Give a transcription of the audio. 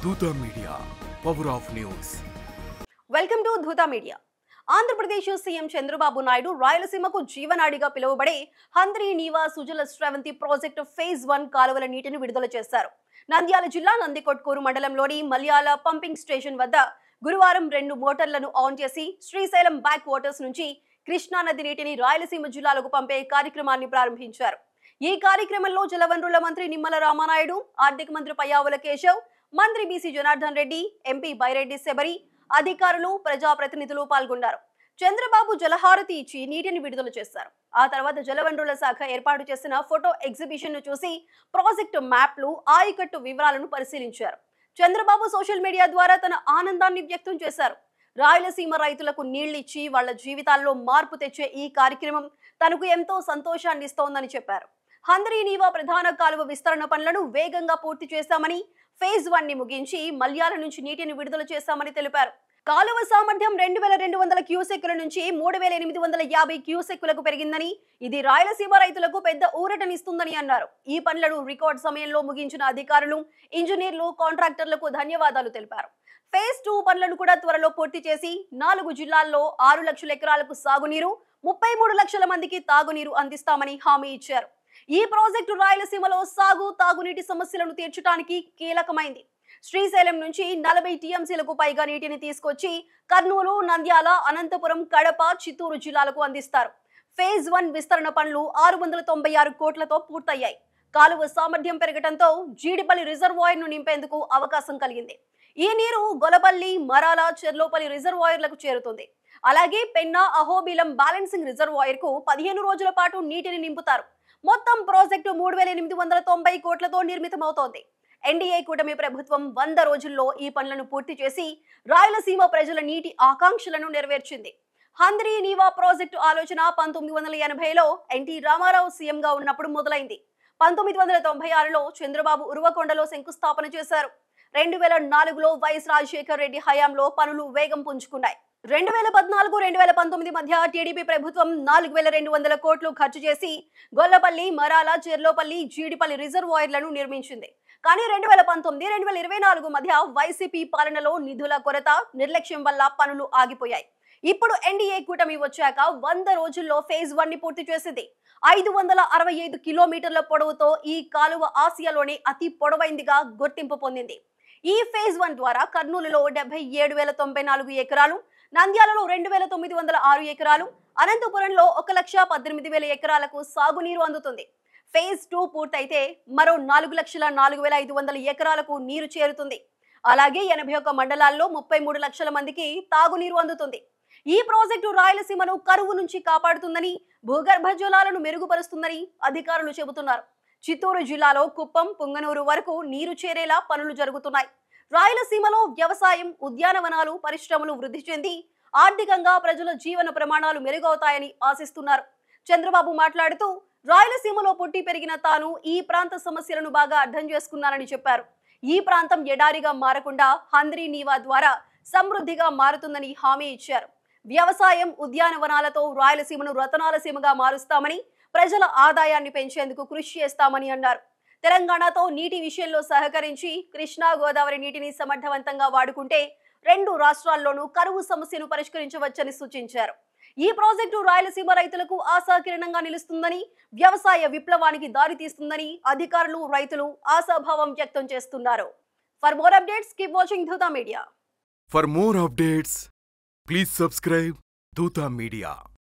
దూత media power of news. Welcome to దూత media. Andhra Pradesh CM Chandrababu Naidu రాయలసీమకు జీవనాడిగా పిలువబడే హంద్రీ నీవా సుజల శ్రవంతి ప్రాజెక్టు ఫేజ్ 1 కాలువల నీటిని విడుదల చేశారు. నంద్యాల జిల్లా నందికొట్కూరు మండలంలోని మల్యాల పంపింగ్ స్టేషన్ వద్ద గురువారం 2 మోటార్లను ఆన్ చేసి శ్రీశైలం బ్యాక్ వాటర్స్ నుంచి కృష్ణా నది నీటిని రాయలసీమ జిల్లాలకు పంపే కార్యక్రమాన్ని ప్రారంభించారు. ఈ కార్యక్రమంలో జలవనరుల మంత్రి నిమ్మల రామానాయుడు, ఆర్థిక మంత్రి పయ్యావుల కేశవ్, మంత్రి బీసీ జనార్దన్ రెడ్డి, ఎంపీ బైరెడ్డి శబరి, అధికారులు, ప్రజాప్రతినిధులు పాల్గొన్నారు. చంద్రబాబు జలహారతి ఇచ్చి నీటిని విడుదల చేశారు. ఆ తర్వాత జలవనరుల శాఖ ఏర్పాటు చేసిన ఫోటో ఎగ్జిబిషన్ ను చూసి ప్రాజెక్టు మ్యాప్లు, ఆయకట్టు వివరాలను పరిశీలించారు. చంద్రబాబు సోషల్ మీడియా ద్వారా తన ఆనందాన్ని వ్యక్తం చేశారు. రాయలసీమ రైతులకు నీళ్లిచ్చి వాళ్ల జీవితాల్లో మార్పు తెచ్చే ఈ కార్యక్రమం తనకు ఎంతో సంతోషాన్ని ఇస్తోందని చెప్పారు. హంద్రీ నీవా ప్రధాన కాలువ విస్తరణ పనులను వేగంగా పూర్తి చేశామని, ఫేజ్ 1 ని ముగించి మల్యాల నుంచి నీటిని విడుదల చేశామని తెలిపారు. కాలువ సామర్థ్యం 2200 క్యూసెక్కుల నుంచి 3850 క్యూసెక్కులకు పెరిగిందని, ఇది రాయలసీమ రైతులకు పెద్ద ఊరటనిస్తుందని అన్నారు. ఈ పనులను రికార్డ్ సమయంలో ముగించిన అధికారులు, ఇంజనీర్లు, కాంట్రాక్టర్లకు ధన్యవాదాలు తెలిపారు. ఫేజ్ 2 పనులను కూడా త్వరలో పూర్తి చేసి 4 జిల్లాల్లో 6 లక్షల ఎకరాలకు సాగునీరు, 33 లక్షల మందికి తాగునీరు అందిస్తామని హామీ ఇచ్చారు. ఈ ప్రాజెక్టు రాయలసీమలో సాగు, తాగునీటి సమస్యలను తీర్చడానికి కీలకమైంది. శ్రీశైలం నుంచి 40 టీఎంసీలకు పైగా నీటిని తీసుకొచ్చి కర్నూలు, నంద్యాల, అనంతపురం, కడప, చిత్తూరు జిల్లాలకు అందిస్తారు. ఫేజ్ 1 విస్తరణ పనులు 696 కోట్లతో పూర్తయ్యాయి. కాలువ సామర్థ్యం పెరగడంతో జీడిపల్లి రిజర్వాయర్ ను నింపేందుకు అవకాశం కలిగింది. ఈ నీరు గొలపల్లి, మరాల, చెర్లోపల్లి రిజర్వాయర్లకు చేరుతుంది. అలాగే పెన్నా, అహోబిలం బ్యాలెన్సింగ్ రిజర్వాయర్ కు 15 రోజుల పాటు నీటిని నింపుతారు. మొత్తం ప్రాజెక్టు 3890 కోట్లతో నిర్మితమవుతోంది. ఎన్డీఏ కూటమి ప్రభుత్వం 100 రోజుల్లో ఈ పనులను పూర్తి చేసి రాయలసీమ ప్రజల నీటి ఆకాంక్షలను నెరవేర్చింది. హంద్రీ నీవా ప్రాజెక్టు ఆలోచన 1980లో ఎన్టీ రామారావు సీఎంగా ఉన్నప్పుడు మొదలైంది. 1996లో చంద్రబాబు ఉరువకొండలో శంకుస్థాపన చేశారు. 2004లో వైఎస్ రాజశేఖర్ రెడ్డి హయాంలో పనులు వేగం పుంజుకున్నాయి. 2014-2019 మధ్య టీడీపీ ప్రభుత్వం 4200 కోట్లు ఖర్చు చేసి గొల్లపల్లి, మరాల, చెర్లోపల్లి, జీడిపల్లి రిజర్వాయర్లను నిర్మించింది. కానీ 2019-2024 మధ్య వైసీపీ పాలనలో నిధుల కొరత, నిర్లక్ష్యం వల్ల పనులు ఆగిపోయాయి. ఇప్పుడు ఎన్డీఏ కూటమి వచ్చాక 100 రోజుల్లో ఫేజ్ 1 ని పూర్తి చేసింది. 565 కిలోమీటర్ల పొడవుతో ఈ కాలువ ఆసియాలోనే అతి పొడవైందిగా గుర్తింపు పొందింది. ఈ ఫేజ్ 1 ద్వారా కర్నూలులో 77,094 ఎకరాలు, నంద్యాలలో 2906 ఎకరాలు, అనంతపురంలో 1,18,000 ఎకరాలకు సాగునీరు అందుతుంది. ఫేజ్ 2 పూర్తయితే మరో 4,04,500 ఎకరాలకు నీరు చేరుతుంది. అలాగే 81 మండలాల్లో 33 లక్షల మందికి తాగునీరు అందుతుంది. ఈ ప్రాజెక్టు రాయలసీమను కరువు నుంచి కాపాడుతుందని, భూగర్భ జలాలను మెరుగుపరుస్తుందని అధికారులు చెబుతున్నారు. చిత్తూరు జిల్లాలో కుప్పం, పుంగనూరు వరకు నీరు చేరేలా పనులు జరుగుతున్నాయి. రాయలసీమలో వ్యవసాయం, ఉద్యానవనాలు, పరిశ్రమలు వృద్ధి చెంది ఆర్థికంగా ప్రజల జీవన ప్రమాణాలు మెరుగవుతాయని ఆశిస్తున్నారు. చంద్రబాబు మాట్లాడుతూ రాయలసీమలో పుట్టి పెరిగిన తాను ఈ ప్రాంత సమస్యలను బాగా అర్థం చేసుకున్నానని చెప్పారు. ఈ ప్రాంతం ఎడారిగా మారకుండా హంద్రీ నీవా ద్వారా సమృద్ధిగా మారుతుందని హామీ ఇచ్చారు. వ్యవసాయం, ఉద్యానవనాలతో రాయలసీమను రతనాలసీమగా మారుస్తామని, ప్రజల ఆదాయాన్ని పెంచేందుకు కృషి చేస్తామని అన్నారు. తెలంగాణతో నీటి విషయంలో సహకరించి కృష్ణా, గోదావరి నీటిని సమర్థవంతంగా వాడుకుంటే 2 రాష్ట్రాల్లోనూ కరువు సమస్యను పరిష్కరించవచ్చని సూచించారు. ఈ ప్రాజెక్టు రాయలసీమ రైతులకు ఆశాకిరణంగా నిలుస్తుందని, వ్యవసాయ విప్లవానికి దారితీస్తుందని అధికారులు, రైతులు ఆశాభావం వ్యక్తం చేస్తున్నారు. For more updates keep watching Dootha media. For more updates please subscribe Dootha media.